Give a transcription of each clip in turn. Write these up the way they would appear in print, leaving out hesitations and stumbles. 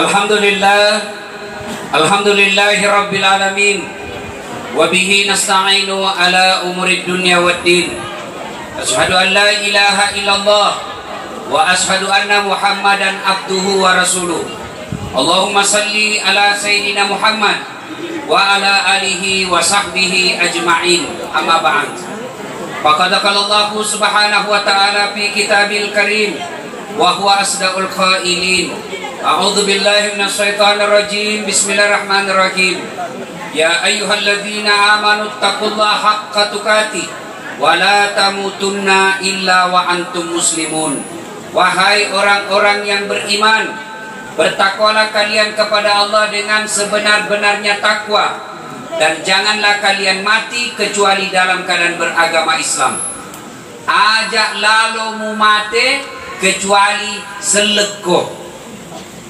Alhamdulillah, alhamdulillahi rabbil alamin, wa bihi nasta'inu ala umuri dunya waddin. Asyhadu an la ilaha illallah wa asyhadu anna Muhammadan abduhu wa rasuluh. Allahumma salli ala sayyidina Muhammad wa ala alihi wa sahbihi ajma'in. Amma ba'd. Faqad qala Allah subhanahu wa ta'ala fi kitabil karim wa huwa asdaqul qailin. A'udzu billahi minasy syaithanir rajim. Bismillahirrahmanirrahim. Ya ayyuhalladzina amanu taqullaha haqqa tuqatih wa la tamutunna illa wa antum muslimun. Wahai orang-orang yang beriman, bertakwalah kalian kepada Allah dengan sebenar-benarnya takwa, dan janganlah kalian mati kecuali dalam keadaan beragama Islam. Ajak lalu mu mate kecuali seleko.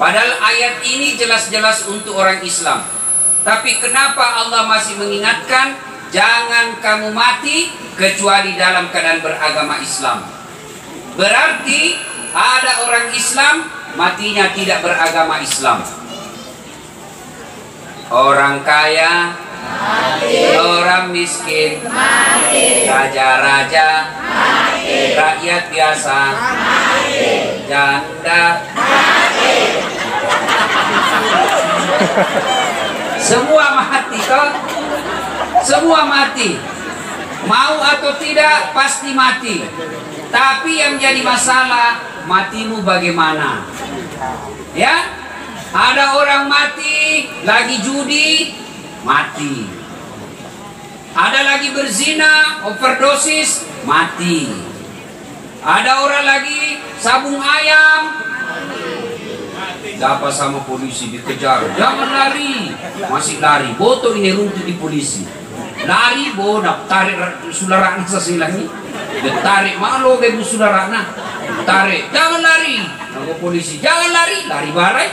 Padahal ayat ini jelas-jelas untuk orang Islam. Tapi kenapa Allah masih mengingatkan jangan kamu mati kecuali dalam keadaan beragama Islam? Berarti ada orang Islam matinya tidak beragama Islam. Orang kaya mati, orang miskin mati, raja-raja mati, rakyat biasa mati, janda mati. Semua mati toh? Semua mati. Mau atau tidak pasti mati. Tapi yang jadi masalah, matimu bagaimana? Ya? Ada orang mati lagi judi, mati. Ada lagi berzina, overdosis, mati. Ada orang lagi sabung ayam, dapat sama polisi dikejar. Jangan lari, masih lari. Boto ini runtuh di polisi. Lari bonak tarik sularana sesilangnya. Ditarik malu bebu sularana. Tarik, jangan lari. Nago polisi, jangan lari, lari barai.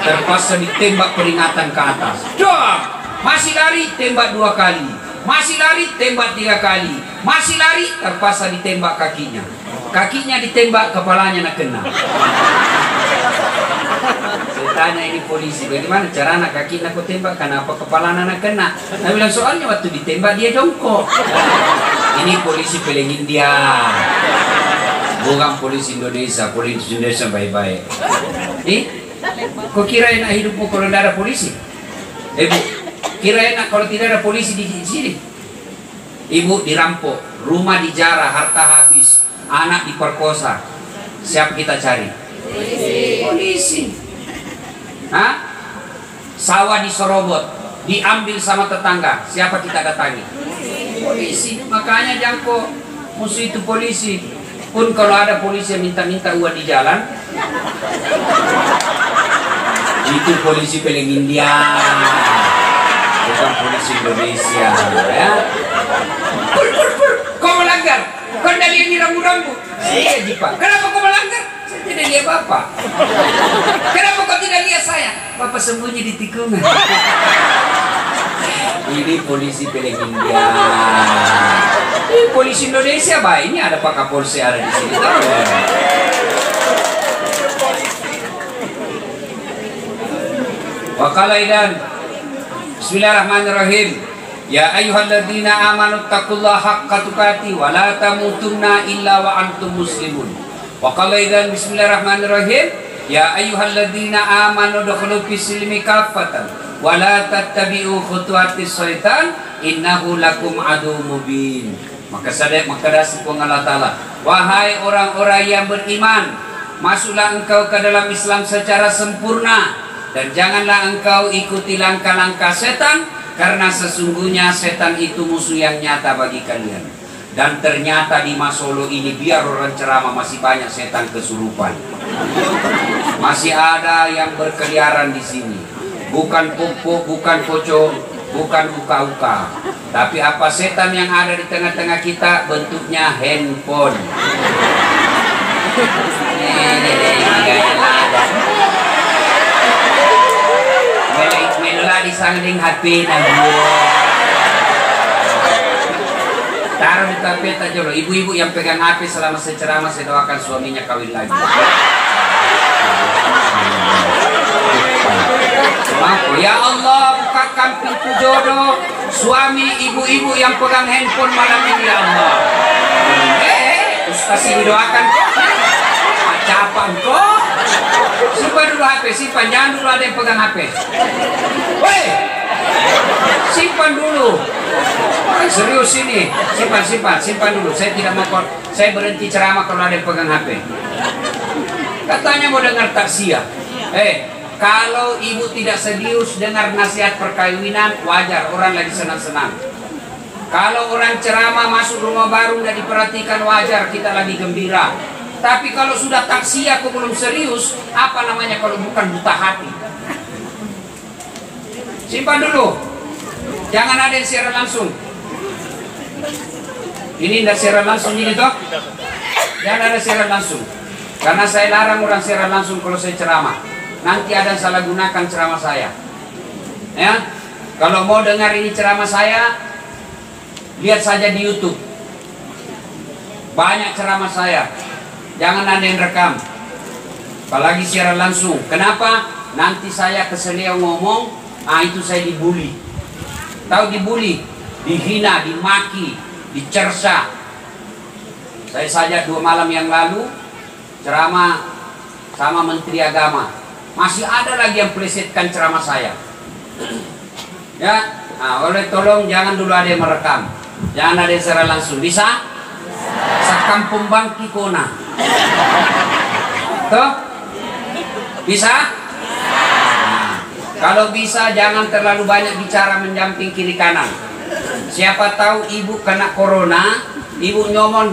Terpaksa ditembak peringatan ke atas. Dong, masih lari, tembak 2 kali. Masih lari, tembak 3 kali. Masih lari, terpaksa ditembak kakinya. Kakinya ditembak, kepalanya nak kena. Saya tanya ini polisi, bagaimana cara anak kaki nak tembak, kenapa kepala anak kena? Nah bilang soalnya waktu ditembak dia jongkok. Ini polisi peleng India, bukan polisi Indonesia. Polisi Indonesia baik-baik. Kok kira enak hidupmu kalau tidak ada polisi? Bu, kira enak kalau tidak ada polisi di sini? Ibu dirampok, rumah dijarah, harta habis, anak diperkosa. Siapa kita cari? Polisi. Hah? Sawah diserobot, diambil sama tetangga. Siapa kita datangi? Polisi. Makanya jangko musuh itu polisi. Pun kalau ada polisi yang minta-minta uang di jalan, itu polisi peleng India, bukan polisi Indonesia. Ya? Pur. Kau melanggar. Kau dari ini rambu-rambu. Saya Jipa. Kenapa kau melanggar? Saya tidak lihat bapak. Kenapa kau tidak lihat saya? Bapak sembunyi di tikungan. Ini polisi peleng India. Ini polisi Indonesia, bah. Ini ada Pak Kapolsek ada di sini. Wakalaidan. Bismillahirrahmanirrahim. Ya ayyuhalladzina amanu taqullaha haqqa tuqatih wa la tamutunna illa wa antum muslimun. Wa qala idzan bismillahirrahmanirrahim. Ya ayyuhalladzina amanu dukhulu fis-silmi kaffatan wa la tattabi'u khutuwatis syaitan innahu lakum aduwwum mubin. Maka dasih Allah Ta'ala, wahai orang-orang yang beriman, masuklah engkau ke dalam Islam secara sempurna, dan janganlah engkau ikuti langkah-langkah setan, karena sesungguhnya setan itu musuh yang nyata bagi kalian. Dan ternyata di Masolo ini, biar orang ceramah, masih banyak setan kesurupan. Masih ada yang berkeliaran di sini. Bukan pupuk, bukan pocong, bukan uka-uka. Tapi apa setan yang ada di tengah-tengah kita? Bentuknya handphone. Menulah di sangling HP taruh di tapet aja loh. Ibu-ibu yang pegang HP selama saya ceramah, saya doakan suaminya kawin lagi. Ya Allah, bukakan pintu jodoh suami ibu-ibu yang pegang handphone malam ini ya Allah. Ustaz ini doakan kok. Capan kok. Simpan dulu HP, simpan, jangan dulu ada yang pegang HP. Woi, simpan dulu. Serius ini, simpan dulu. Saya tidak mau, saya berhenti ceramah kalau ada yang pegang HP. Katanya mau dengar taksiah. Kalau ibu tidak serius dengar nasihat perkawinan, wajar, orang lagi senang-senang. Kalau orang ceramah masuk rumah baru tidak diperhatikan, wajar, kita lagi gembira. Tapi kalau sudah taksiah kok belum serius, apa namanya kalau bukan buta hati? Simpan dulu. Jangan ada yang siaran langsung. Ini tidak siaran langsung ini toh? Jangan ada siaran langsung. Karena saya larang orang siaran langsung kalau saya ceramah. Nanti ada yang salah gunakan ceramah saya. Ya, kalau mau dengar ini ceramah saya, lihat saja di YouTube. Banyak ceramah saya. Jangan ada yang rekam. Apalagi siaran langsung. Kenapa? Nanti saya keseliau ngomong, itu saya dibully. Tahu dibully? Dihina, dimaki, dicerca. Saya saja 2 malam yang lalu ceramah sama Menteri Agama. Masih ada lagi yang plesetkan ceramah saya. Ya, oleh tolong jangan dulu ada yang merekam. Jangan ada yang secara langsung. Bisa? Sakampung bangki kona. Tuh? Bisa? Kalau bisa jangan terlalu banyak bicara menjamping kiri kanan. Siapa tahu ibu kena corona, ibu nyomong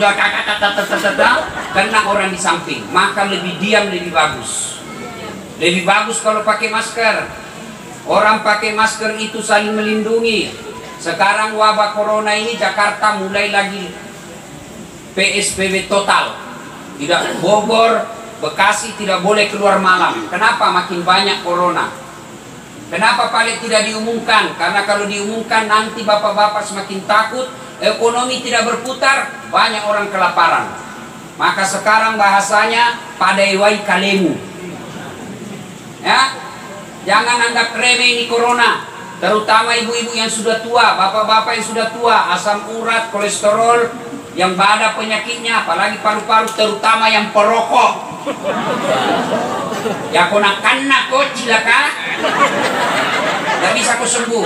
kena orang di samping. Maka lebih diam lebih bagus. Lebih bagus kalau pakai masker. Orang pakai masker itu saling melindungi. Sekarang wabah corona ini Jakarta mulai lagi PSBB total. Tidak, Bogor, Bekasi tidak boleh keluar malam. Kenapa? Makin banyak corona. Kenapa paling tidak diumumkan? Karena kalau diumumkan nanti bapak-bapak semakin takut, ekonomi tidak berputar, banyak orang kelaparan. Maka sekarang bahasanya padaiwai kalemu. Ya, jangan anggap remeh ini corona. Terutama ibu-ibu yang sudah tua, bapak-bapak yang sudah tua, asam urat, kolesterol, yang ada penyakitnya, apalagi paru-paru, terutama yang perokok. Ya kau nak kena kau cilaka, tidak bisa kau sembuh.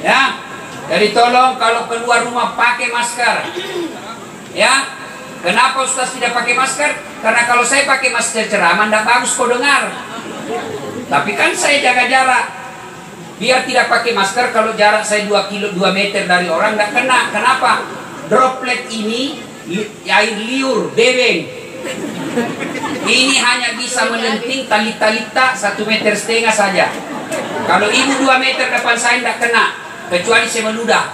Ya, jadi tolong kalau keluar rumah pakai masker. Ya, kenapa Ustaz tidak pakai masker? Karena kalau saya pakai masker ceramah tidak bagus kau dengar. Tapi kan saya jaga jarak. Biar tidak pakai masker kalau jarak saya 2 meter dari orang tidak kena. Kenapa? Droplet ini air liur, bebeng. Ini hanya bisa melenting talita 1,5 meter saja. Kalau ibu 2 meter depan saya tidak kena, kecuali saya meludah.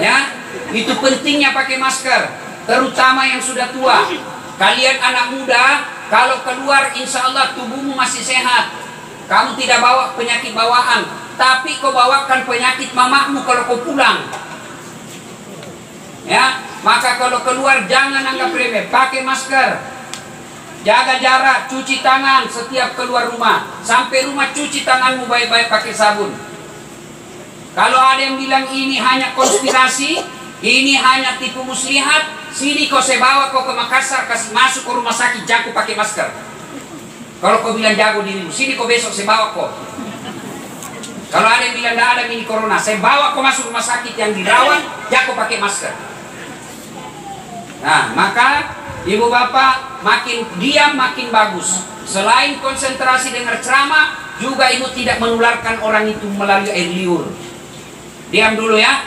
Ya, itu pentingnya pakai masker. Terutama yang sudah tua. Kalian anak muda, kalau keluar insya Allah tubuhmu masih sehat. Kamu tidak bawa penyakit bawaan. Tapi kau bawakan penyakit mamamu kalau kau pulang. Ya, maka kalau keluar jangan anggap remeh. Pakai masker. Jaga jarak, cuci tangan setiap keluar rumah. Sampai rumah cuci tanganmu baik-baik pakai sabun. Kalau ada yang bilang ini hanya konspirasi, ini hanya tipu muslihat, sini kau saya bawa kau ke Makassar, kasih masuk ke rumah sakit, jago pakai masker. Kalau kau bilang jago dirimu, sini kau besok saya bawa kau. Kalau ada yang bilang tidak ada mini corona, saya bawa kau masuk rumah sakit yang dirawat, jago pakai masker. Nah, maka ibu bapak makin diam makin bagus. Selain konsentrasi dengar ceramah, juga ibu tidak menularkan orang itu melalui air liur. Diam dulu ya.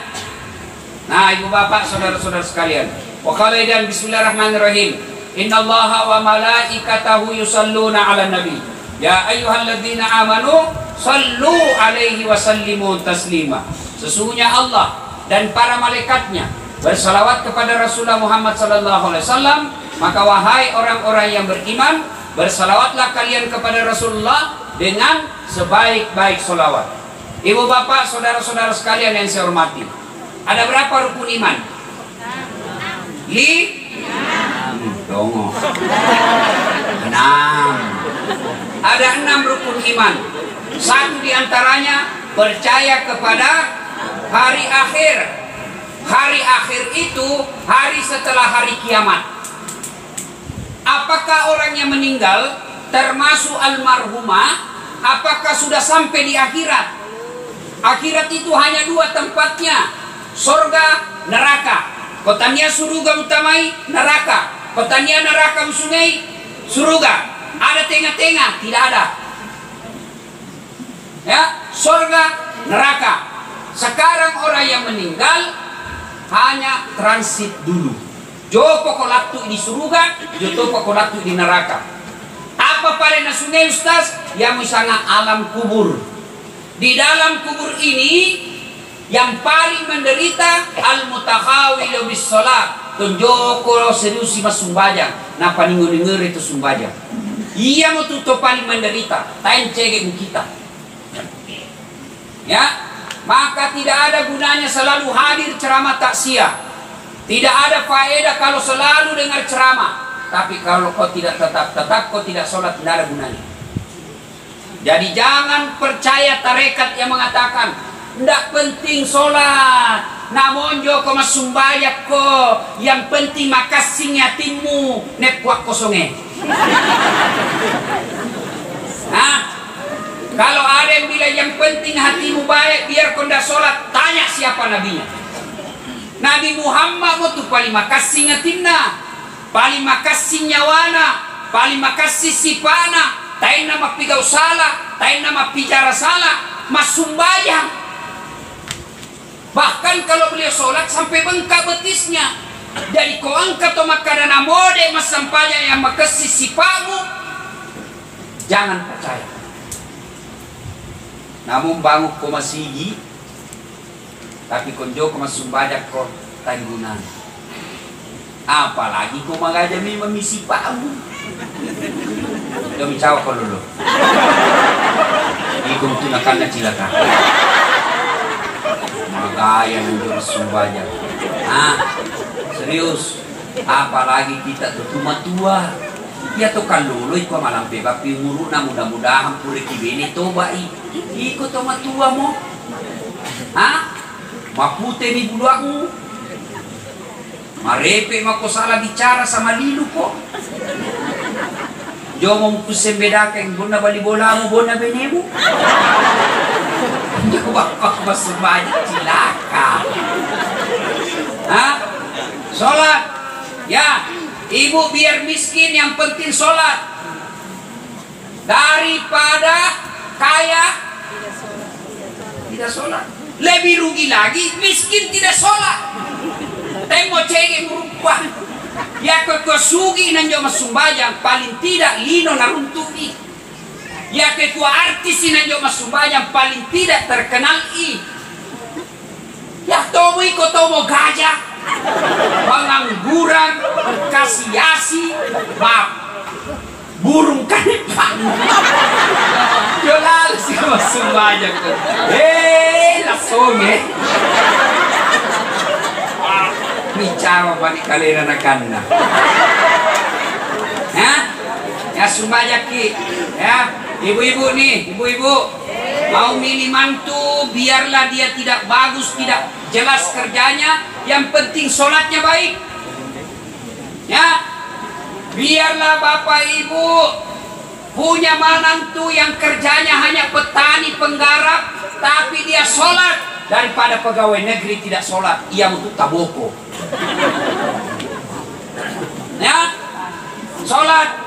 Nah, ibu bapak, saudara-saudara sekalian. Wa qala idan bismillahirrahmanirrahim. Innallaha wa malaikatahu yusalluna 'alan nabi. Ya ayyuhalladzina amanu sallu 'alaihi wa sallimu taslima. Sesungguhnya Allah dan para malaikatnya bersalawat kepada Rasulullah Muhammad sallallahu alaihi wasallam. Maka wahai orang-orang yang beriman, bersalawatlah kalian kepada Rasulullah dengan sebaik-baik salawat. Ibu bapak, saudara-saudara sekalian yang saya hormati, ada berapa rukun iman? Dongo. 6. Ada 6 rukun iman. Satu diantaranya percaya kepada hari akhir. Hari akhir itu hari setelah hari kiamat. Apakah orang yang meninggal termasuk almarhumah, apakah sudah sampai di akhirat? Akhirat itu hanya 2 tempatnya, surga, neraka. Kotanya surga utamai neraka, kotanya neraka usungai surga. Ada tengah-tengah? Tidak ada. Ya, surga, neraka. Sekarang orang yang meninggal hanya transit dulu. Jo pokolatu di surga, jo pokolatu di neraka. Apa pada nasungai ustaz? Yang misalnya alam kubur. Di dalam kubur ini yang paling menderita al-mutakhawilu bis salat. Tunjoko serius mas sumbajang. Napa ningur-ningur itu sumbajang. Ia mau tutup paling menderita. Tain cegek kita. Ya, maka tidak ada gunanya selalu hadir ceramah taksiah. Tidak ada faedah kalau selalu dengar ceramah. Tapi kalau kau tidak tetap kau tidak sholat, tidak ada gunanya. Jadi jangan percaya tarekat yang mengatakan tidak penting sholat, namun jo kau masumbayak ko, yang penting makasihnya timmu nepwak kosonge. Nah, kalau ada yang bilang yang penting hatimu baik biar kau tidak sholat, tanya siapa nabinya. Nabi Muhammad itu paling makasih ngatinna, paling makasih nyawana, paling makasih sipana, tain nama pigau salah, tain nama bicara salah, masumbayang. Bahkan kalau beliau sholat sampai bengkak betisnya. Jadi kau angkat atau makanan mode mas sampainya yang makasih sipamu, jangan percaya. Namun bangun kau masih tapi konjo kau masuk banyak kau tanggungan. Apalagi kau mengajami memisi pamu. Demi cawa kau dulu. Iku tu nak kena cilaka. Magaya menjadi masuk banyak. Serius. Apalagi kita tu tua. Ya tu kan dulu ikut malam bebas piumuru. Mudah-mudahan pulih kibini toba ikut tu tua mo. Mapute ni bulu aku. Marepe mako salah bicara sama lilu kok. Jo mo kusembedakan bona bali bola mo bona benemu. Hindi ko bakak masubaya cilaka. Sholat. Ya, ibu biar miskin yang penting sholat. Daripada kaya tidak sholat. Lebih rugi lagi miskin tidak sholat. Tengok cengeng berubah. Ya kau sugi nanjo masumbayang paling tidak lino naruntuki. Ya kau artis nanjo masumbayang paling tidak terkenal Ya tomo iko tomo gajah, pengangguran, kasih asi, burung kanepan. Yo lalu sih masumbayang. Langsung bicara balik kalian anak-anak. Ya sumbajak ki. Ya, ibu-ibu nih, ibu-ibu mau milih mantu, biarlah dia tidak bagus, tidak jelas kerjanya, yang penting sholatnya baik. Ya, biarlah bapak ibu punya mantu yang kerjanya hanya petani penggarap, tapi dia sholat. Daripada pegawai negeri tidak sholat, ia untuk taboko. Ya, sholat.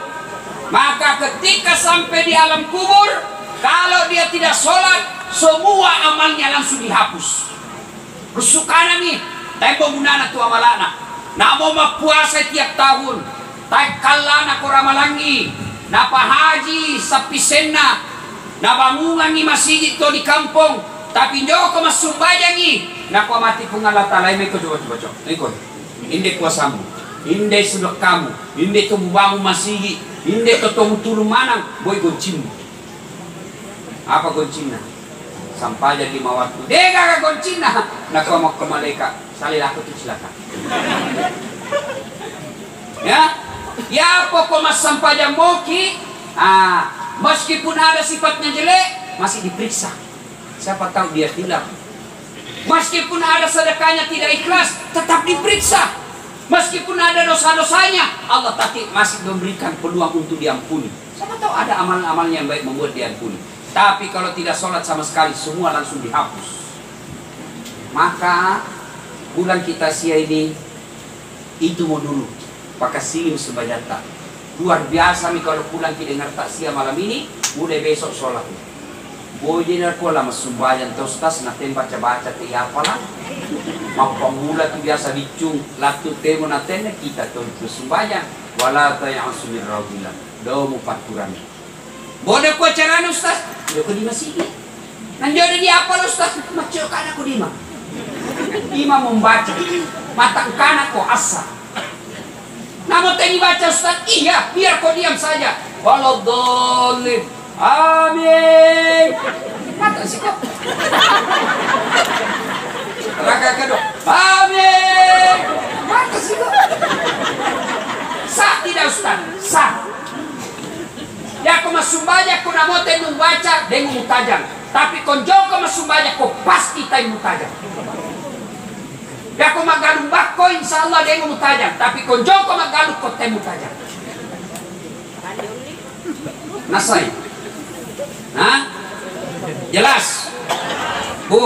Maka ketika sampai di alam kubur, kalau dia tidak sholat, semua amalnya langsung dihapus. Rusukana nih, tempo gunana tu amalana. Namo mapuasa tiap tahun, tak kalana koramalangi, napa haji sapisenna, nabangungan ni masjid to di kampung. Tapi joko masumbayangi nak mati pungalata lain ko coba ikut inde kuasamu inde sudah kamu inde to bubangu masigi inde to tulu manang boy goncim apa goncina sampai jadi mawatu dega goncina nak mau ke malaikat salih aku tu silakan. Ya, Ya pokok mas sampajang moki, meskipun ada sifatnya jelek, masih diperiksa. Siapa tahu dia hilaf. Meskipun ada sedekahnya tidak ikhlas, tetap diperiksa. Meskipun ada dosa-dosanya, Allah masih memberikan peluang untuk diampuni. Siapa tahu ada amalan-amalnya yang baik membuat diampuni. Tapi kalau tidak sholat sama sekali, semua langsung dihapus. Maka bulan kita sia ini itu mau dulu pakai silim sebajata. Luar biasa nih kalau pulang kita dengar taksia malam ini, mulai besok sholat. Boje na ko lama sumbayan tostas na tem baca-baca ti apalah. Mapamula tu biasa dicung latu temo na tene kita tuh sumbayan wala ta yang sumir rawila. Do mo paturan. Bodoh ko carana ustaz. Yo ko di masigi. Nandiyo di apa ustaz? Macio kana ko di ma. Ima membaca mata kanan ko asa. Namun tadi baca ustaz, iya biar kau diam saja. Waladhdallin. Amin. Mata sih kok. Raga kedua. Amin. Mata sih kok. Sah tidak ustaz? Sah. Ya kau masumbaja kau namote membaca dengan mutajam. Tapi konjong kau masumbaja kau pasti tay mutajam. Ya kau magalung bako insyaallah dengan mutajam. Tapi konjong kau magalung kau tay mutajam. Nasai. Hah? Jelas? Bu,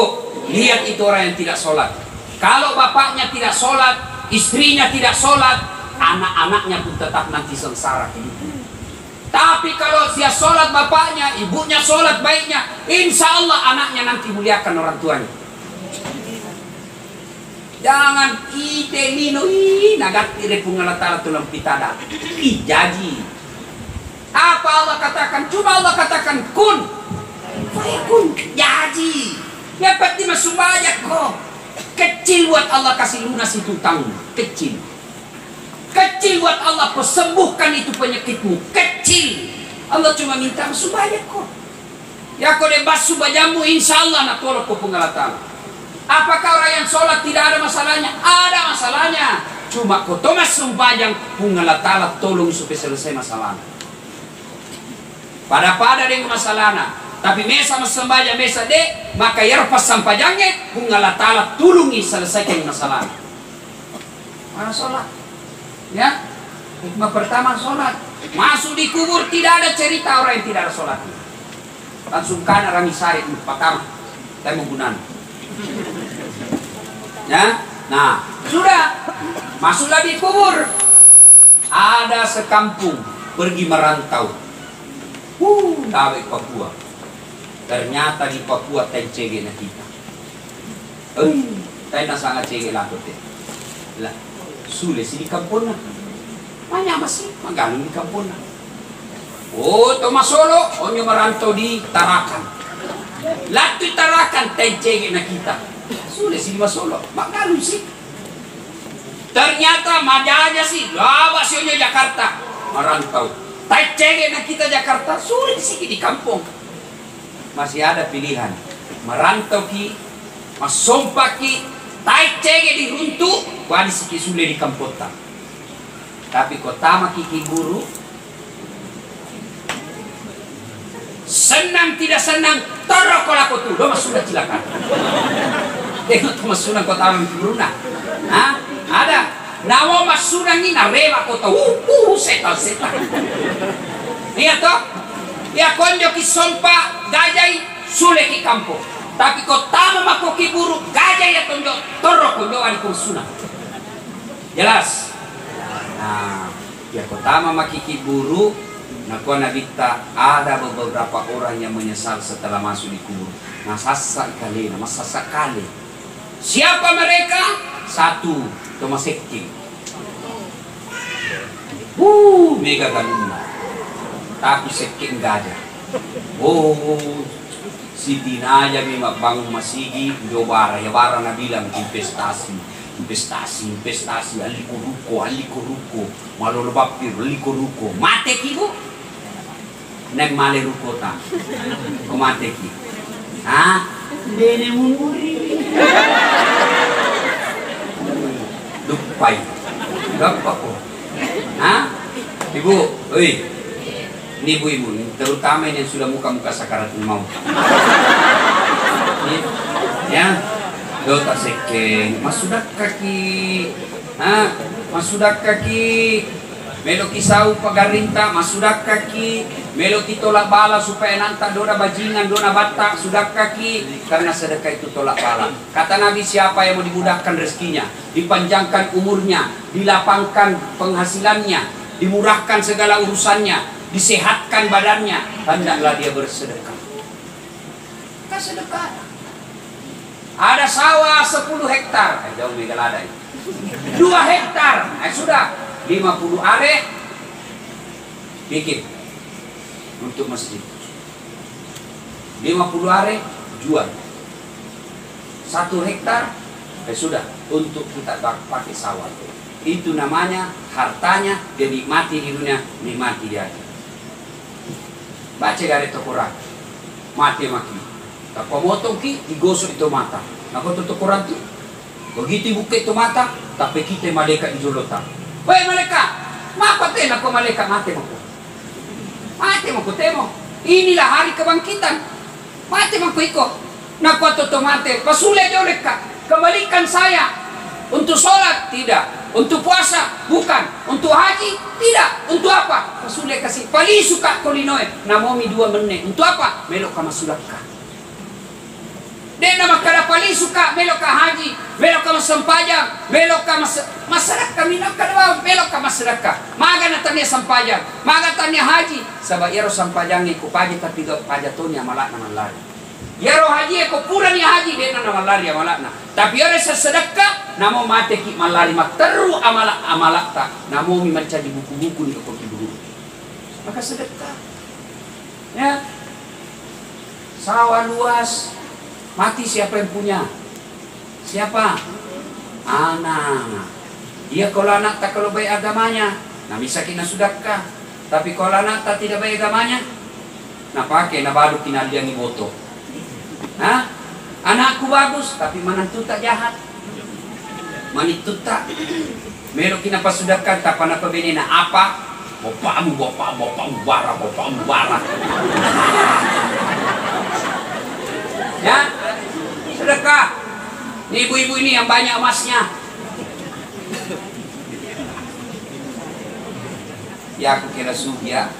lihat itu orang yang tidak sholat. Kalau bapaknya tidak sholat, istrinya tidak sholat, anak-anaknya pun tetap nanti sengsara hidupnya. Tapi kalau dia sholat bapaknya, ibunya sholat baiknya, insya Allah anaknya nanti muliakan orang tuanya. Jangan ide lino nagat ide pungalatala tulang pitada. Jaji. Apa Allah katakan? Cuma Allah katakan kun. Fayakun. Jadi. Ya pasti masumbayak kok. Kecil buat Allah kasih lunas itu utang. Kecil. Kecil buat Allah sembuhkan itu penyakitmu. Kecil. Allah cuma minta masumbayak kok. Ya kau debas subajamu insya Allah nak tolong kau pengalatan. Apakah orang yang sholat tidak ada masalahnya? Ada masalahnya. Cuma kau tomas sumbajang pengalatan tolong supaya selesai masalahnya. Pada dengan masalahna, tapi mesa sembahyang mesa de, maka yarpas sampajangnya bunga ta'ala tulungi selesaikan masalah. Mana sholat? Ya, hikmah pertama sholat. Masuk di kubur tidak ada cerita orang yang tidak ada sholat. Langsung kana rami sarit pertama, saya menggunakan. Ya, nah sudah masuklah di kubur. Ada sekampung pergi merantau. Dari Papua. Ternyata di Papua tencege na kita. Tayo na sangat cege lakot eh. Sulit sih di kampung na. Manya masih magaling di kampung na. Oh, Tomasolo, onyo merantau di Tarakan. Latu Tarakan tencege na kita. Sulit sih di Masolo, magaling sih. Ternyata majaja sih, lawa sih onyo Jakarta merantau. Tai cege na kita Jakarta sulit sih di kampung. Masih ada pilihan. Merantau ki, masompak ki, tai cege di runtu, wadi siki sulit di kampung. Tapi kota makiki guru, senang tidak senang, torok kolako tuh, do mas sudah cilaka. Tengok tuh mas sudah kota Bruna. Hah? Ada. Nawa masurang ini narema kota setan. Iya toh? Ya konjo ki sompa gajai sule ki kampung. Tapi kota mako ki buru gajai ya tonjo torok konjo ali kursuna. Jelas? Nah, ya kota maki ki buru nako nabita ada beberapa orang yang menyesal setelah masuk di kubur. Masasa kali. Siapa mereka? Satu, Thomas Hekting. Mega galuna. Tapi Hekting enggak ada. Si Dina aja memang bangun masigi, Jobara, ya bara na bilang investasi, aliko-ruko, malolobapir, aliko-ruko. Mate ki bu? Nek male ruko ta. Kumate ki. Hah? Dene munuri. Lupai. Gapa ko? Hah? Ibu, oi, ini ibu-ibu, terutama yang sudah muka-muka sakaratul maut. Ya, dota sekeng, masudak kaki, masudak kaki, meloki sau pagarinta, masudak kaki, meloki tolak bala supaya nanta dona bajingan, dona batak, sudak kaki, karena sedekah itu tolak bala. Kata Nabi, siapa yang mau dimudahkan rezekinya, dipanjangkan umurnya, dilapangkan penghasilannya, dimurahkan segala urusannya, disehatkan badannya, hendaklah dia bersedekah. Kita sedekah. Ada sawah 10 hektar, jauh megalada 2 hektar, sudah 50 are bikin untuk masjid. 50 are jual. 1 hektar sudah untuk kita pakai sawah. Itu namanya hartanya dia nikmati di dunia, nikmati di akhirat. Baca dari Al-Quran, mati maki. Tak pomotong ki digosok itu mata. Nah kau tutup Quran tu, begitu buka itu mata, tapi kita malaikat dijolotan. Woi malaikat, maka tena kau malaikat mati maku. Mati maku temo. Inilah hari kebangkitan. Mati maku ikut. Nah kau tutup mati, pasule joleka. Kembalikan saya untuk sholat tidak. Untuk puasa bukan, untuk haji tidak, untuk apa? Pasule kasih paling suka kolinoe, namomi 2 menit. Untuk apa? Melok kama sudakah. Dia nama kada paling suka melok ka haji, melok ka sampajang, melok ka masyarakat minang kada melok ka masyarakat. Maga na tanya sampajang, maga tanya haji. Sabab iro sampajang iku pagi tapi do pajatonya malak na malari. Yaro haji ko pura ni haji dia na malari malak na. Tapi iro sa sedekah namo mate ki malari mak teru amalak ta. Namo mi manca di buku-buku ni ko buku. Maka sedekah. Ya. Sawah luas. Mati siapa yang punya? Siapa? Anak. Dia kalau anak tak kalau baik agamanya, nah bisa kena sudahkah? Tapi kalau anak tak tidak baik agamanya, nah pakai, nah baru kena dia ni boto. Hah? Anakku bagus, tapi manantu tak jahat. Manitu tak. Melo kena pasudahkan, tak pana pebenena apa? Bapakmu bara. Ya, sedekah. Ini ibu-ibu ini yang banyak emasnya. Ya aku kira sugia,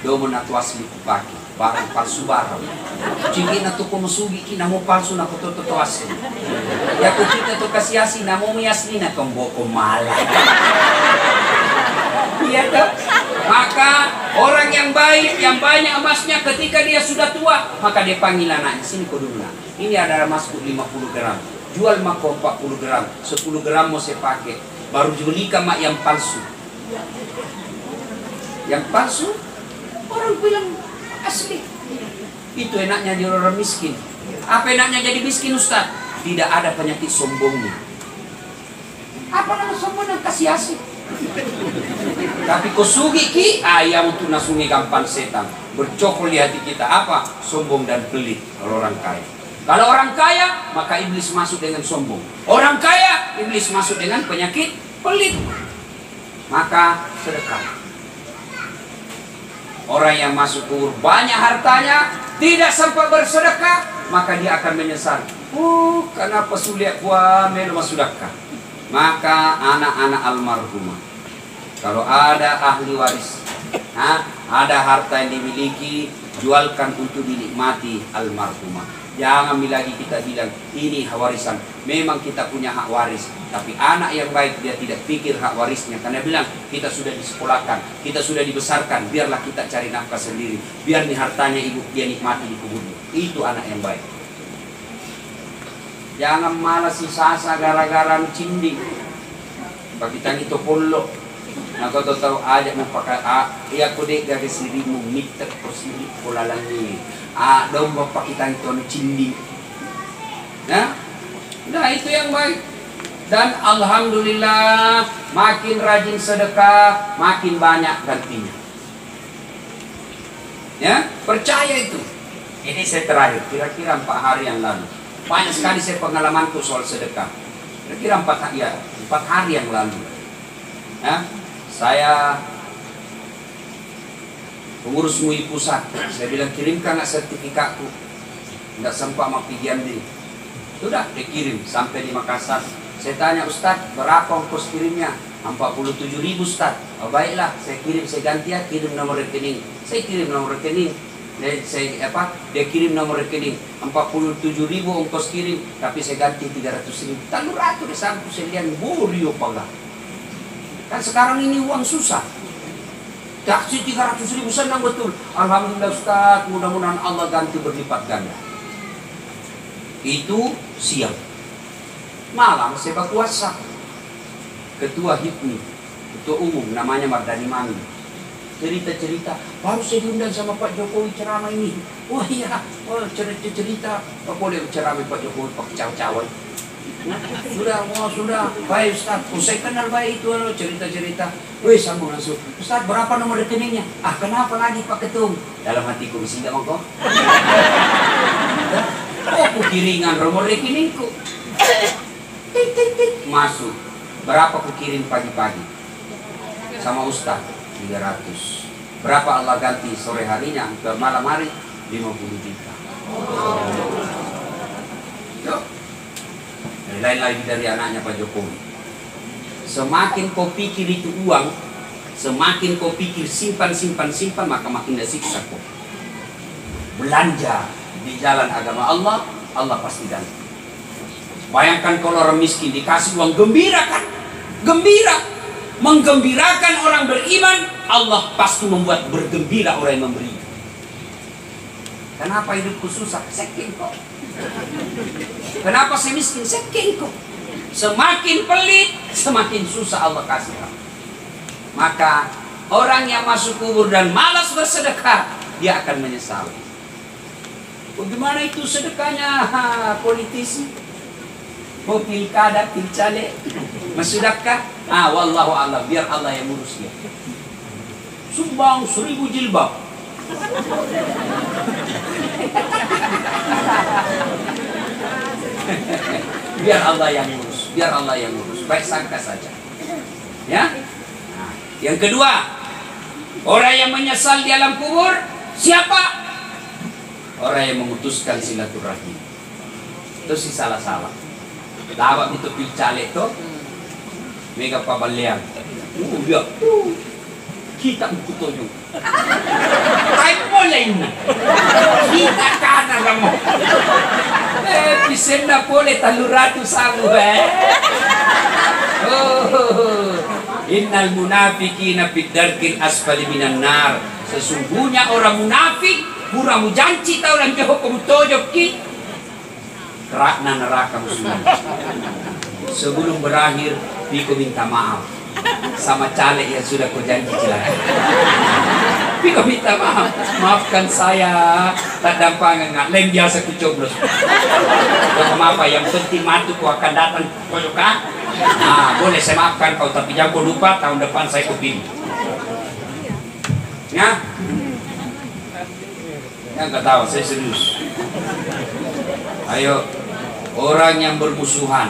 do menatu asli kupaki, barang palsu barang. Cingin na to kumusugi ki namo palsu na ko to asli. Ya aku kita to kasih asli namo mi asli na tombo ko mala. Iya toh. Maka orang yang baik, yang banyak emasnya ketika dia sudah tua, maka dia panggil anaknya, sini kau dulu nak. Ini ada emasku 50 gram. Jual mak 40 gram. 10 gram mau saya pakai. Baru jualikan mak yang palsu. Yang palsu, orang bilang asli. Itu enaknya jadi orang miskin. Apa enaknya jadi miskin Ustaz? Tidak ada penyakit sombongnya. Apa nama sombong yang kasih asli? Tapi kosugi ki ayam untuk nasungi gampang setan bercokol di hati kita apa? Sombong dan pelit. Kalau orang kaya, kalau orang kaya maka iblis masuk dengan sombong. Orang kaya iblis masuk dengan penyakit pelit. Maka sedekah. Orang yang masuk kubur banyak hartanya tidak sempat bersedekah, maka dia akan menyesal. Kenapa sulit gua melu sedekah? Maka anak-anak almarhumah, kalau ada ahli waris, ada harta yang dimiliki, jualkan untuk dinikmati almarhumah. Jangan lagi kita bilang ini hak warisan. Memang kita punya hak waris, tapi anak yang baik dia tidak pikir hak warisnya, karena bilang kita sudah disekolahkan, kita sudah dibesarkan, biarlah kita cari nafkah sendiri, biar nih hartanya ibu dia nikmati di kuburnya. Itu anak yang baik. Jangan malas si sasa gara-gara cinding. Bagi tangi to polo. Nah kau tahu aja mau pakai iya kode dari sirimu mitek posisi pola lagi. Dong bapak kita itu cinding. Nah, itu yang baik. Dan alhamdulillah makin rajin sedekah makin banyak gantinya. Ya, percaya itu. Ini saya terakhir, kira-kira 4 hari yang lalu. Banyak sekali saya pengalamanku soal sedekah. Kira-kira 4 hari yang lalu. Ya, saya pengurus MUI pusat. Saya bilang, kirimkan nggak sertifikatku. Nggak sempat mau pigian diri. Sudah dikirim sampai di Makassar. Saya tanya, Ustadz, berapa ongkos kirimnya? 47.000 Ustadz. Oh baiklah, saya kirim, saya ganti ya, kirim nomor rekening. Saya kirim nomor rekening. Dia kirim nomor rekening 47.000 ongkos kirim, tapi saya ganti 300.000. Talur ratu di sampu selian borio paga. Kan sekarang ini uang susah. Kasih 300.000 senang betul. Alhamdulillah Ustaz, mudah-mudahan Allah ganti berlipat ganda. Itu siang. Malam saya berkuasa. Ketua HIPMI, ketua umum namanya Mardani Mami. Cerita-cerita, baru saya diundang sama Pak Jokowi ceramah ini. Wah iya, cerita, Pak boleh ceramah Pak Jokowi pakai cawe-cawe. Sudah, baik Ustaz. Saya kenal baik itu cerita-cerita. Wih, sambung langsung. Ustaz, berapa nomor rekeningnya? Ah, kenapa lagi Pak Ketum? Dalam hatiku mesti enggak mongko. Oh, aku kiringan nomor rekeningku. Tik. Masuk. Berapa aku kirim pagi-pagi? Sama Ustaz. 300. Berapa Allah ganti sore harinya ke malam hari? 50 juta. Yuk. Lain lagi dari anaknya Pak Jokowi. Semakin kau pikir itu uang, semakin kau pikir simpan, maka makin tersiksa kau. Belanja di jalan agama Allah, Allah pasti ganti. Bayangkan kalau orang miskin dikasih uang, gembira kan? Gembira. Menggembirakan orang beriman, Allah pasti membuat bergembira orang yang memberi. Kenapa hidupku susah? Saking kok. Kenapa saya miskin? Saking kok. Semakin pelit, semakin susah Allah kasih. Maka orang yang masuk kubur dan malas bersedekah, dia akan menyesal. Bagaimana itu sedekahnya politisi? Mau pilkada, pilcale, masudakah? Wallahu a'lam, biar Allah yang ngurus dia. Sumbang 1000 jilbab. Biar Allah yang ngurus, baik sangka saja. Ya. Nah, yang kedua, orang yang menyesal di alam kubur siapa? Orang yang memutuskan silaturahim. Itu sih salah-salah. Lawak itu pilcale itu mega pabalian. Biar kita mengkutoyo. Kayak boleh ini. Kita kanan kamu. Pisenda boleh taluratu samu. Innal munafiqina fid darkil asfali minan nar. Sesungguhnya orang munafik pura janji ta orang Jawa komutojok ki. Kerakna neraka muslimin. Sebelum berakhir, Piko minta maaf sama caleg yang sudah kau janji celaka. Piko minta maaf, maafkan saya, tak dampangan nggak, lain biasa ku coblos. Apa yang penting matuku akan datang kau juga. Boleh saya maafkan kau, tapi jangan kau lupa tahun depan saya kupilih. Ya? Yang nggak tahu, saya serius. Ayo, orang yang bermusuhan,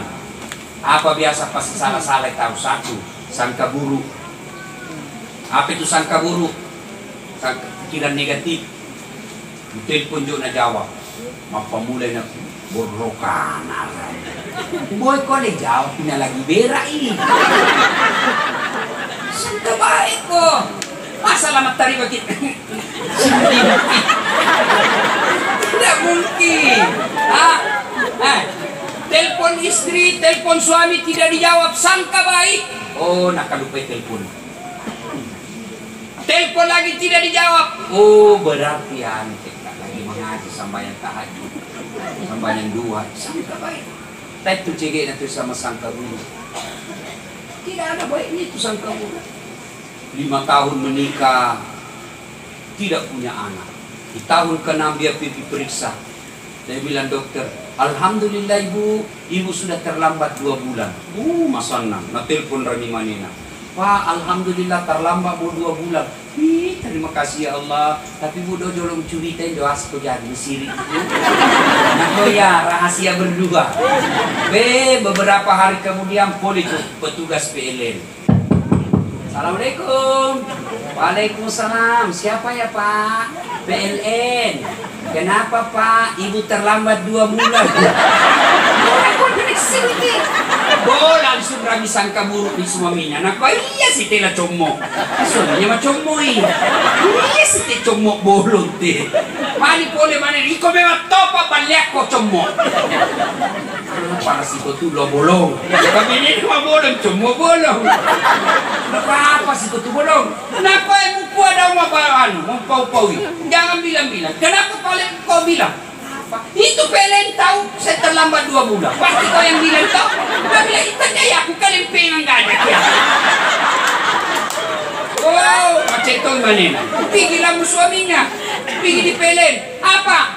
apa biasa pasti salah-salah tahu. Satu, sangka buruk. Apa itu sangka buruk? Pikiran negatif. Telepon juga nak jawab. Maka mulai nak berrokan. Boy kau le jawab punya lagi berak ini. Sangka baik kok. Masalah materi bagi. Tidak mungkin. Telepon istri, telepon suami tidak dijawab, sangka baik. Oh, nak lupa telepon. Telepon lagi tidak dijawab. Oh, berarti antek tak lagi mengaji sambayan tahajud, sambayan dua, sangka baik. Tapi tu cegek nanti sama sangka buruk. Tidak ada baiknya itu sangka buruk. 5 tahun menikah, tidak punya anak. Di tahun ke-6 dia pergi periksa. Saya bilang dokter, alhamdulillah ibu sudah terlambat 2 bulan. Masa 6, na telepon Rani Manina. Pak, alhamdulillah terlambat 2 bulan. Terima kasih ya Allah. Tapi bu dojolong curitain doa aku jadi sirik. Nah ya rahasia berdua. Beberapa hari kemudian petugas PLN. Assalamualaikum. Waalaikumsalam. Siapa ya Pak? PLN. Kenapa Pak? Ibu terlambat 2 bulan. Oh, langsung rami sangka buruk di suaminya. Nah, kok iya sih tela comok. Suaminya mah comoi. Iya sih te comok bolong te. Mani pole mani iko mema topa balik ko comok. Para si ko tu lo bolong. Kami ini mah bolong comok bolong. Apa sih ko tu bolong? Kenapa ibu ku ada mabahan? Mau pau-paui. Jangan bilang-bilang. Kenapa paling kau bilang? Itu PLN tahu saya terlambat 2 bulan. Pasti kau yang bilang tahu. Kau bilang itanya ya aku kalian pengen gajah ya. Oh, macetong mana? Pergi lah suaminya. Pergi di PLN. Apa?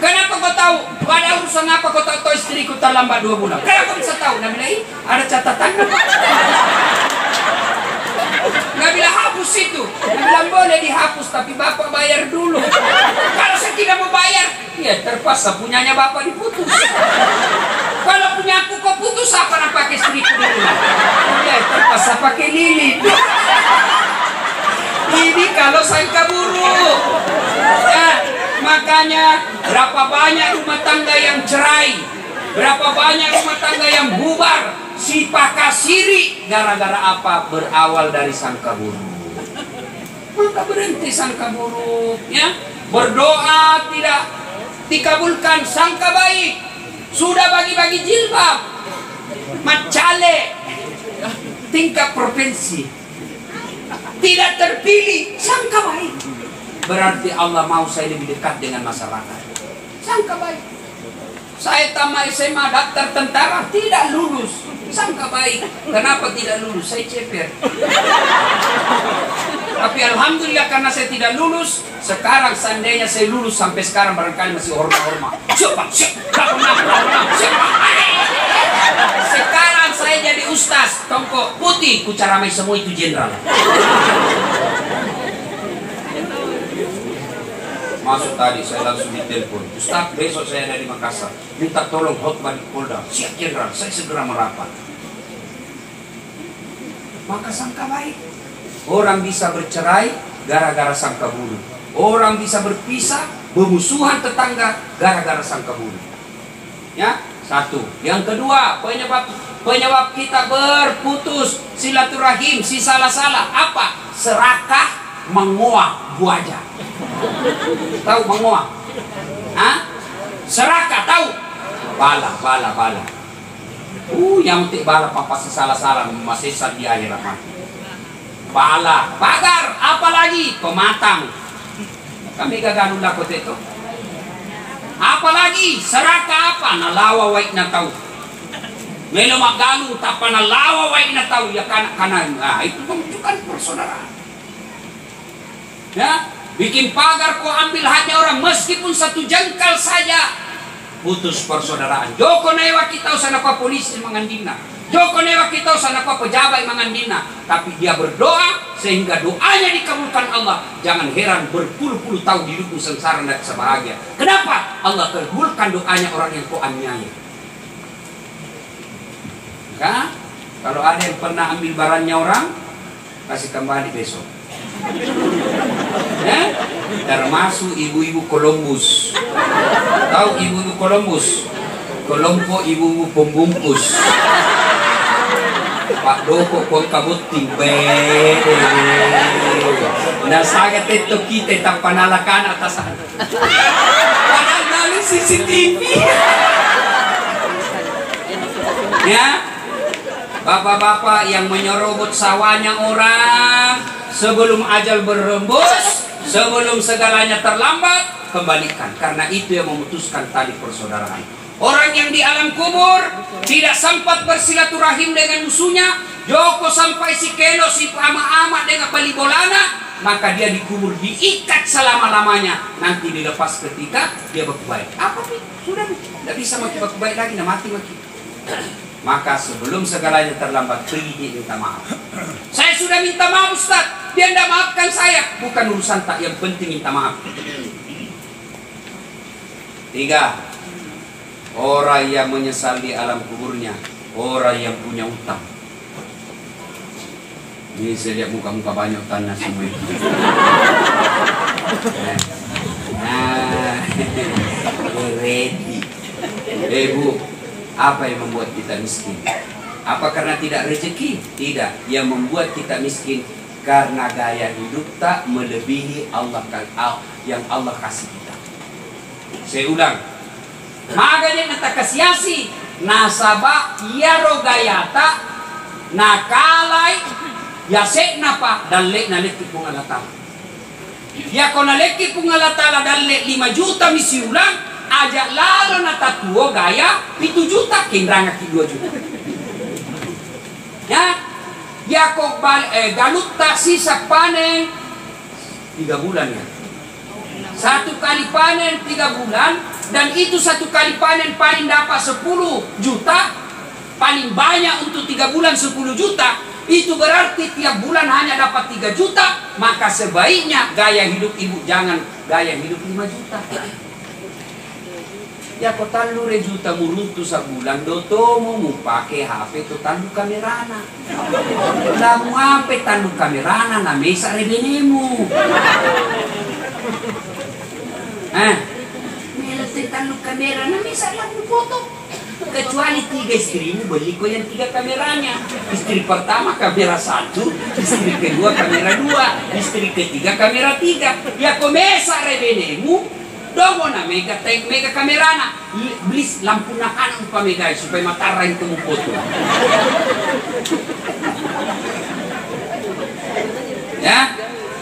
Kenapa kau tahu? Pada urusan apa kau tahu istriku terlambat 2 bulan? Kenapa kau bisa tahu? Nah bilang ada catatan. Nggak bilang hapus itu. Nggak bilang boleh dihapus, tapi bapak bayar dulu. Kalau saya tidak mau bayar, ya terpaksa punyanya bapak diputus. Kalau punya aku kok putus, apa nak pakai istriku dulu? Ya terpaksa pakai lilin. Ini kalau sangka buruk. Ya, makanya berapa banyak rumah tangga yang cerai, berapa banyak rumah tangga yang bubar. Si pakasiri gara-gara apa? Berawal dari sangka buruk. Maka berhenti sangka buruk, ya. Berdoa tidak dikabulkan, sangka baik. Sudah bagi-bagi jilbab, macale, tingkat provinsi, tidak terpilih, sangka baik. Berarti Allah mau saya lebih dekat dengan masyarakat. Sangka baik. Saya tamat SMA daftar tentara, tidak lulus. Sangka baik. Kenapa tidak lulus? Saya ceper. Tapi alhamdulillah karena saya tidak lulus, sekarang seandainya saya lulus sampai sekarang barangkali masih hormat-hormat. Sekarang saya jadi ustaz, tongkok putih, kucaramai semua itu jenderal. Masuk tadi, saya langsung ditelepon. Ustaz, besok saya ada di Makassar. Minta tolong khotbah di Polda. Siap jenderal, saya segera merapat. Maka sangka baik. Orang bisa bercerai gara-gara sangka buruk. Orang bisa berpisah, bermusuhan tetangga gara-gara sangka buruk. Ya, satu. Yang kedua, penyebab kita berputus silaturahim, si salah-salah apa? Serakah mengoak buaya. Tahu mengoak? Hah? Serakah tahu? Bala. Yang penting bala pasti salah-salah masih di akhirat mati. Bala, pagar, apalagi pematang. Kami gaganu lakot itu. Apalagi serakah apa? Nalawa waik na tahu. Melo magalu tapa nalawa waik na tahu ya kanan. Nah, itu menunjukkan persaudaraan. Ya, bikin pagar kau ambil hati orang meskipun 1 jengkal saja, putus persaudaraan. Joko newa kita usah apa polisi mangandina, joko newa kita usah apa pejabat mangandina, tapi dia berdoa sehingga doanya dikabulkan Allah. Jangan heran berpuluh-puluh tahun hidupmu sengsara dan sebahagia. Kenapa? Allah kabulkan doanya orang yang kau aniaya. Nah, kalau ada yang pernah ambil barangnya orang, kasih kembali besok. Termasuk ibu-ibu Columbus. Tahu ibu-ibu Columbus? Kolombo ibu-ibu pembungkus. Pak Doko kong kabuting nah sangat itu kita tak panalakan atasan. Padahal naling CCTV. Ya, bapak-bapak yang menyerobot sawahnya orang sebelum ajal berembus, sebelum segalanya terlambat, kembalikan. Karena itu yang memutuskan tali persaudaraan. Orang yang di alam kubur tidak sempat bersilaturahim dengan musuhnya, Joko sampai si Kelo, si ama-ama dengan Balibolana, maka dia dikubur diikat selama-lamanya. Nanti dilepas ketika dia berkebaikan. Apa sih? Sudah tidak bisa maki berkebaikan lagi, nah mati maki. Maka sebelum segalanya terlambat, pergi dia minta maaf. Saya sudah minta maaf Ustaz, dia tidak maafkan saya. Bukan urusan tak, yang penting minta maaf. 3. Orang yang menyesal di alam kuburnya, orang yang punya utang. Ini saya lihat muka-muka banyak tanah semua itu. Ready. Bu, apa yang membuat kita miskin? Apa karena tidak rezeki? Tidak. Yang membuat kita miskin karena gaya hidup tak melebihi yang Allah kasih kita. Saya ulang. Makanya nata kasiasi nasaba yaro gayata nakalay yasek napa dalle naleki pung alatala. Ya ko naleki pung alatala dalle 5 juta misi ulang aja lalo natatuo gaya 7 juta kinranga ki 2 juta. Ya ko galut taksi sa panen 3 bulan ya. 1 kali panen 3 bulan dan itu 1 kali panen paling dapat 10 juta, paling banyak untuk 3 bulan 10 juta. Itu berarti tiap bulan hanya dapat 3 juta. Maka sebaiknya gaya hidup ibu jangan gaya hidup 5 juta. Ya kok talu juta muruntu sebulan dotomo mu pakai HP to talu kamerana. Lamu apa talu kamerana na mesa rebenemu. Melate talu kamera na mesa lamu foto. Kecuali 3 istrimu beli ko yang 3 kameranya. Istri pertama kamera 1, istri kedua kamera 2, istri ketiga kamera 3. Ya komesa rebenemu domo na mega kamerana. Beli lampu na kanan pa mega supaya matarain temu foto. Ya,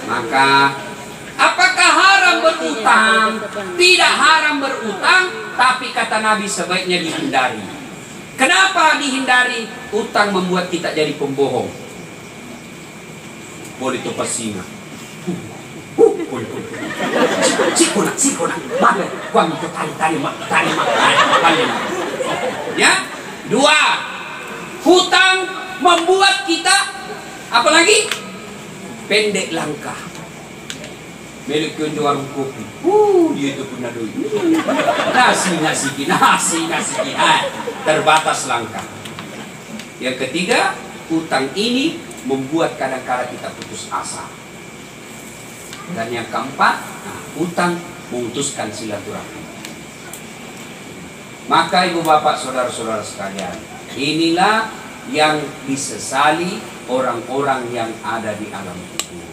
maka apakah haram berutang? Tidak haram berutang, tapi kata Nabi sebaiknya dihindari. Kenapa dihindari? Utang membuat kita jadi pembohong. Boleh topas singa. Sikuna. Babe, gua minta tali. Ya. 2. Hutang membuat kita apalagi pendek langkah. Milik ke warung kopi. Dia itu punya duit. Nasi. Terbatas langkah. Yang ketiga, hutang ini membuat kadang-kadang kita putus asa. Dan yang keempat, hutang memutuskan silaturahmi. Maka ibu bapak saudara-saudara sekalian, inilah yang disesali orang-orang yang ada di alam kubur.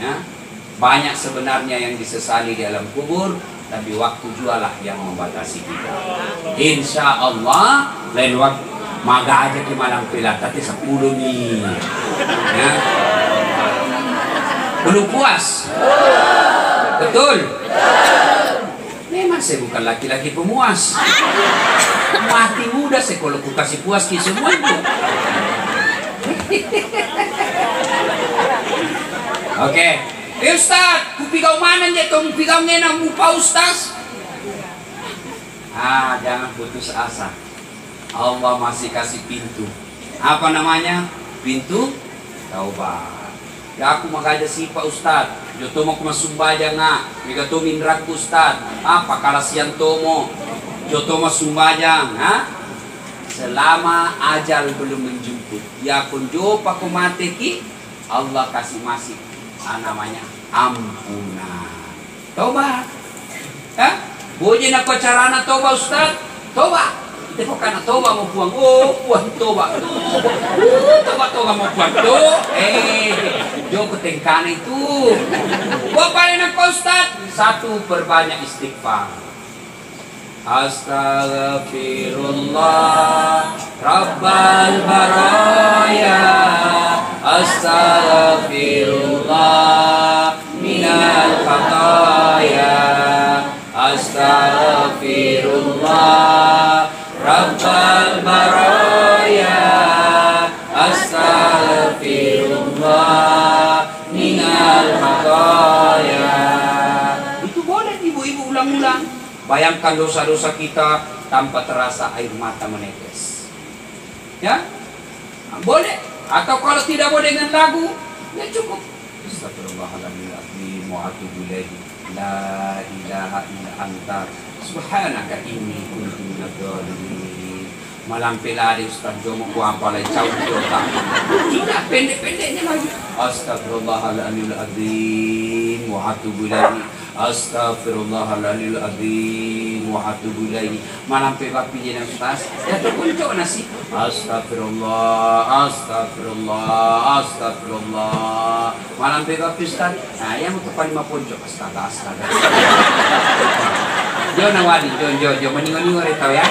Ya. Banyak sebenarnya yang disesali di alam kubur, tapi waktu jualah yang membatasi kita. Insya Allah lain waktu maga aja ke malam pelat tapi 10 nih. Ya. Belum puas? Betul? Memang saya bukan laki-laki pemuas. Mati muda saya kalau ku kasih puas ke semua itu. Oke. Ustaz, ku pigaw mana dia tong pigaw ngenang mu pa Ustaz? Jangan putus asa. Allah masih kasih pintu. Apa namanya? Pintu taubat. Ya aku makaja si Pak Ustaz. Joto mo kumasumbaja nga. Migato minrak Ustaz. Apa kalasian tomo? Joto mo sumbajang, selama ajal belum menjemput. Ya pun jo pa kumate ki Allah kasih masih namanya ampunan. Tobat. Boleh nak carana tobat Ustaz? Tobat. Kita kok kana tobat mau buang. Buang tobat. Tobat mau buang do. Jo ketengkana itu. Bapak nak Ustaz? 1, perbanyak istighfar. Astaghfirullah Rabbal baraya. Astaghfirullah minal khataya. Astaghfirullah Rabbal baraya. Astaghfirullah minal khataya. Itu boleh ibu-ibu ulang-ulang. Bayangkan dosa-dosa kita tanpa terasa air mata menetes. Ya? Boleh. Atau kalau tidak boleh dengan lagu, ya cukup. Astagfirullahaladzim wa atubu ilaihi. La ilaha illa anta subhanaka inni kuntu minadh-dhalimin. Malampi lari Ustaz Jomo ku apa lagi cau tak. Sudah pendek-pendeknya lagi. Astagfirullahaladzim wa atubu ilaihi. Astagfirullahaladzim wa atubu ilaihi. Malampi bapi jenang Ustaz. Ya tu kunjuk nasi. Astagfirullah, astagfirullah, astagfirullah. Malampi bapi Ustaz. Nah, yang untuk palima punjuk astaga. Jo nawadi, jo meningo-ningo retau ya.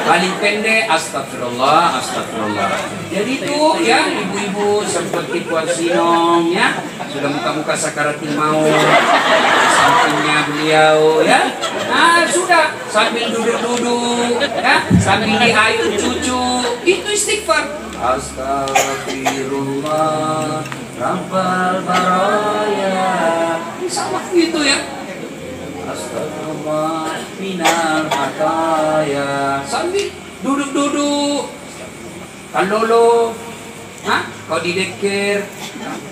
Paling pendek astagfirullah, astagfirullah. Jadi itu ya ibu-ibu seperti Puan Sinong ya sudah muka-muka sakaratul maut di sampingnya beliau ya. Nah sudah sambil duduk-duduk ya sambil diayun cucu itu istighfar. Astagfirullah Rabbal baraya. Sama gitu ya. Astagfirullah minal hataya. Sambil duduk-duduk kalolo kau didekir.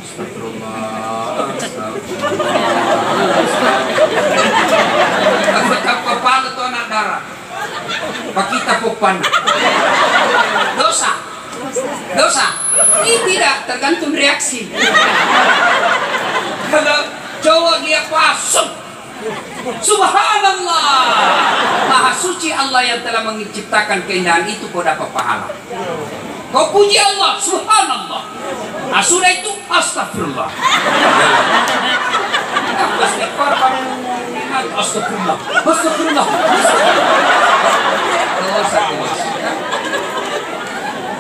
Astagfirullah, astagfirullah. Kepala tu anak darah pakita popan. Dosa ini tidak tergantung reaksi. Kalau cowok dia pasuk, subhanallah, maha suci Allah yang telah menciptakan keindahan itu, kau dapat pahala. Kau puji Allah, subhanallah. Nah, sudah itu astagfirullah. Astagfirullah, astagfirullah.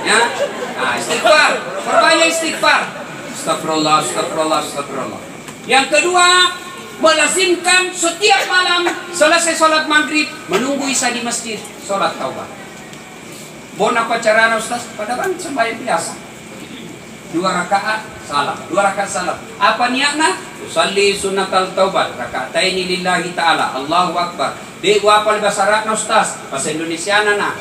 Ya, nah, istighfar, perbanyak istighfar. Astagfirullah, astagfirullah, astagfirullah. Yang kedua, melazimkan setiap malam selesai sholat maghrib menunggu isya di masjid sholat taubat. Bon apa caranya Ustaz? Padahal sembahyang biasa 2 rakaat salam, 2 rakaat salam. Apa niatnya? Usalli sunnatal taubat raka'ataini lillahi ta'ala. Allahu akbar. Di apa bahasa Arab Ustaz? Bahasa Indonesia nana.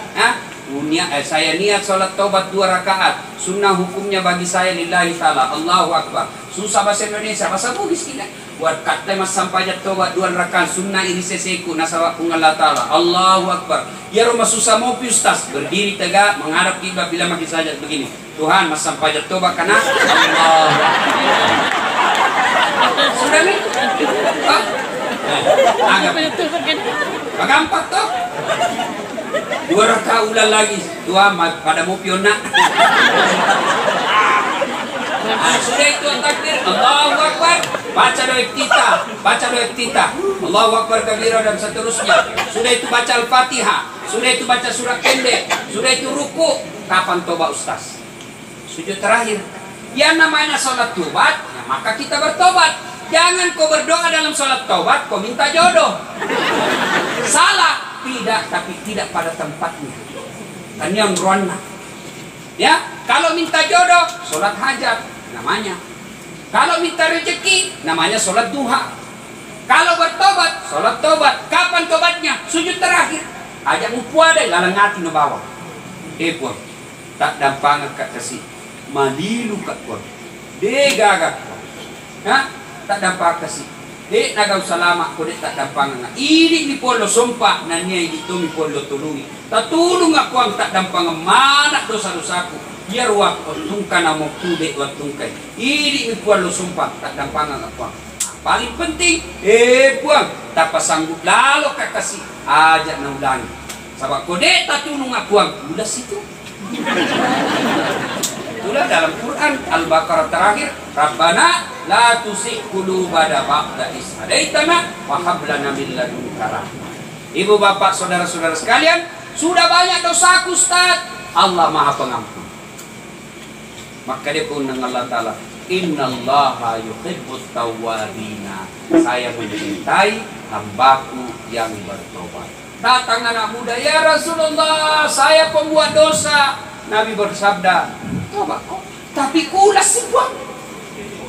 Saya niat sholat taubat 2 rakaat. Sunnah hukumnya bagi saya lillahi ta'ala. Allahu akbar. Susah bahasa Indonesia, bahasa Bugis tidak. Buat kata mas sampai tobat 2 rakaat sunnah ini seseku nasawa kung Allah Ta'ala. Allahu akbar. Ya rumah susah mau Ustaz berdiri tegak menghadap kiblat bila makin saja begini. Tuhan mas sampai tobat karena Allah. Sudah nih? Agak gampang toh. 2 rakaat ulang lagi. Tuhan pada mau piona. Sudah itu takbir Allahu akbar, baca doa iftitah, Allahu akbar kabira dan seterusnya. Sudah itu baca Al-Fatihah, sudah itu baca surah pendek, sudah itu ruku. Kapan tobat Ustaz? Sujud terakhir. Yang namanya salat tobat, ya maka kita bertobat. Jangan kau berdoa dalam salat tobat, kau minta jodoh. Salah, tidak, tapi tidak pada tempatnya. Kan yang rona. Ya, kalau minta jodoh, sholat hajat namanya. Kalau minta rezeki, namanya sholat duha. Kalau bertobat, sholat tobat. Kapan tobatnya? Sujud terakhir. Ajak mupuadai, lalang hati no bawah. Pun, tak dampang kat kasih. Malilu kat pun. Gagak. Tak dampang kasih. Nagaw salamat ko tak dampang nga. Ini mi polo sumpah na niya dito mi polo tulungi. Tatulong ako ang tak dampang manak dosa-dosaku. Biar wak tungkan na mo tude wak tungkay. Ini mi polo sumpah tak dampang ako. Paling penting puang tapasanggup lalo kakasih ajak na ulangi. Sabak ko tatulong ako ang ulas itu. Itulah dalam Quran Al-Baqarah terakhir, Rabbana la tuzigh qulubana ba'da idh hadaitana wa hab lana min ladunka rahmah. Ibu bapak saudara-saudara sekalian, sudah banyak dosaku Ustaz. Allah Maha Pengampun. Maka dia pun dengan Allah Ta'ala, innallaha yuhibbut tawwabina. Saya mencintai hambaku yang bertobat. Datang anak muda, ya Rasulullah, saya pembuat dosa. Nabi bersabda, tobat kok, tapi kulas sih buang.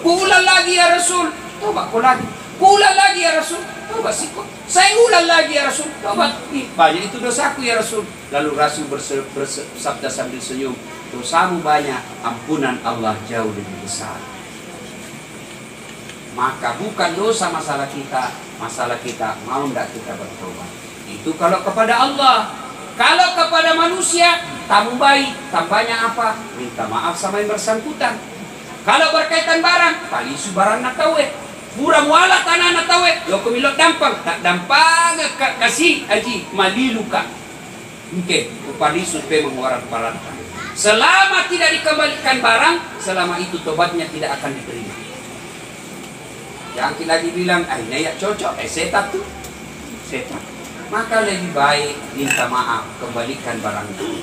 Kuulan lagi ya Rasul, tobat kok lagi. Kuulan lagi ya Rasul, tobat sih kok. Saya ulang lagi ya Rasul, tobat. Banyak itu dosaku ya Rasul. Lalu Rasul bersabda sambil senyum, dosamu banyak, ampunan Allah jauh lebih besar. Maka bukan dosa masalah kita mau tidak kita bertobat. Itu kalau kepada Allah. Kalau kepada manusia, tamu baik, tambahnya apa? Minta maaf sama yang bersangkutan. Kalau berkaitan barang, palisu barang natawe. Murah muala tanah natawe. Yo kumilot dampang, tak dampang kasih aji malilu ka. Oke, palisu pe menguaran paranta. Selama tidak dikembalikan barang, selama itu tobatnya tidak akan diterima. Yang kita dibilang, ini ya cocok, setan tuh, setan. Maka lebih baik minta maaf, kembalikan barang itu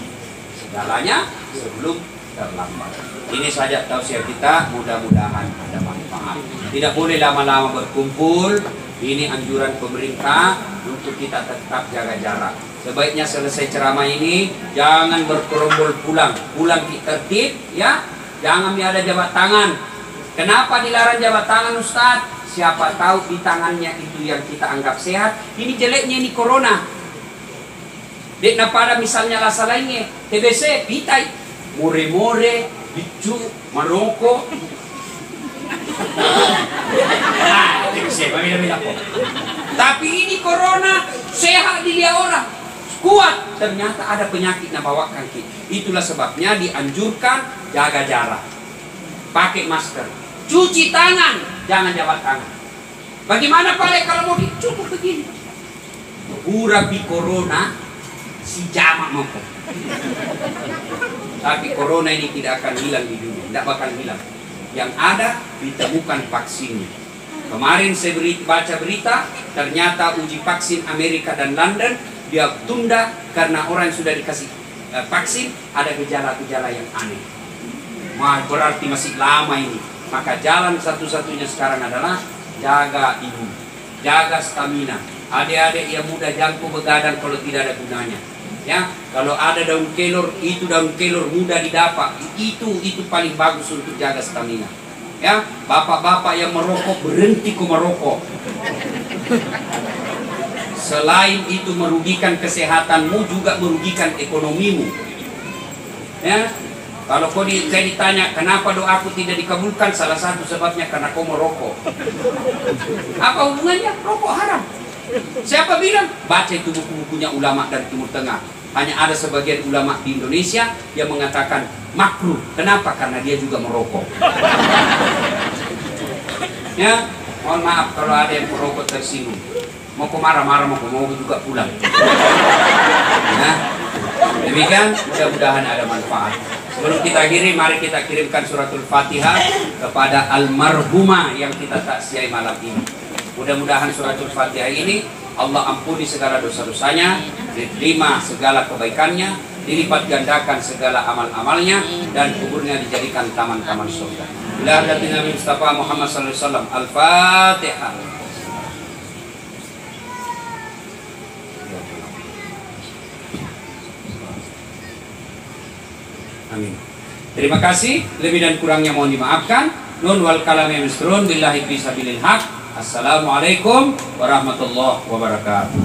segalanya sebelum terlambat. Ini saja tausiah kita, mudah-mudahan ada manfaat. Tidak boleh lama-lama berkumpul. Ini anjuran pemerintah untuk kita tetap jaga jarak. Sebaiknya selesai ceramah ini jangan berkerombol pulang tertib ya. Jangan ada jabat tangan. Kenapa dilarang jabat tangan, Ustadz? Siapa tahu di tangannya itu yang kita anggap sehat. Ini jeleknya ini corona. Dek na pada misalnya rasa lainnya TBC, pitai, more-more, bicu, maroko. TBC, pamila-mila po. Tapi ini corona sehat dilihat orang. Kuat, ternyata ada penyakit yang bawakan kita. Itulah sebabnya dianjurkan jaga jarak. Pakai masker. Cuci tangan, jangan jabat tangan. Bagaimana Pak kalau mau cukup begini? Urapi corona si jamak mampu. Tapi corona ini tidak akan hilang di dunia, tidak bakal hilang. Yang ada ditemukan vaksinnya. Kemarin saya baca berita, ternyata uji vaksin Amerika dan London dia tunda karena orang yang sudah dikasih vaksin ada gejala-gejala yang aneh. Berarti masih lama ini. Maka jalan satu-satunya sekarang adalah jaga imun, jaga stamina. Adik-adik yang muda jangan begadang kalau tidak ada gunanya. Ya, kalau ada daun kelor, itu daun kelor mudah didapat. Itu paling bagus untuk jaga stamina. Ya, bapak-bapak yang merokok berhenti merokok. Selain itu merugikan kesehatanmu juga merugikan ekonomimu. Ya. Kalau saya ditanya kenapa doaku tidak dikabulkan, salah satu sebabnya karena kau merokok. Apa hubungannya? Rokok haram. Siapa bilang? Baca itu buku-bukunya ulama dari Timur Tengah. Hanya ada sebagian ulama di Indonesia yang mengatakan makruh. Kenapa? Karena dia juga merokok. Ya, mohon maaf kalau ada yang merokok tersinggung. Mau marah-marah, mau juga pulang. Ya. Demikian, mudah-mudahan ada manfaat. Sebelum kita akhiri, mari kita kirimkan suratul Fatihah kepada almarhumah yang kita taksiai malam ini. Mudah-mudahan suratul Fatihah ini Allah ampuni segala dosa-dosanya, diterima segala kebaikannya, dilipat gandakan segala amal-amalnya, dan kuburnya dijadikan taman-taman surga. Bila hadatin Nabi Mustafa Muhammad SAW. Al-Fatihah. Amin. Terima kasih. Lebih dan kurangnya mohon dimaafkan. Nun wal kalami misrun billahi fisabilil haq. Assalamualaikum warahmatullahi wabarakatuh.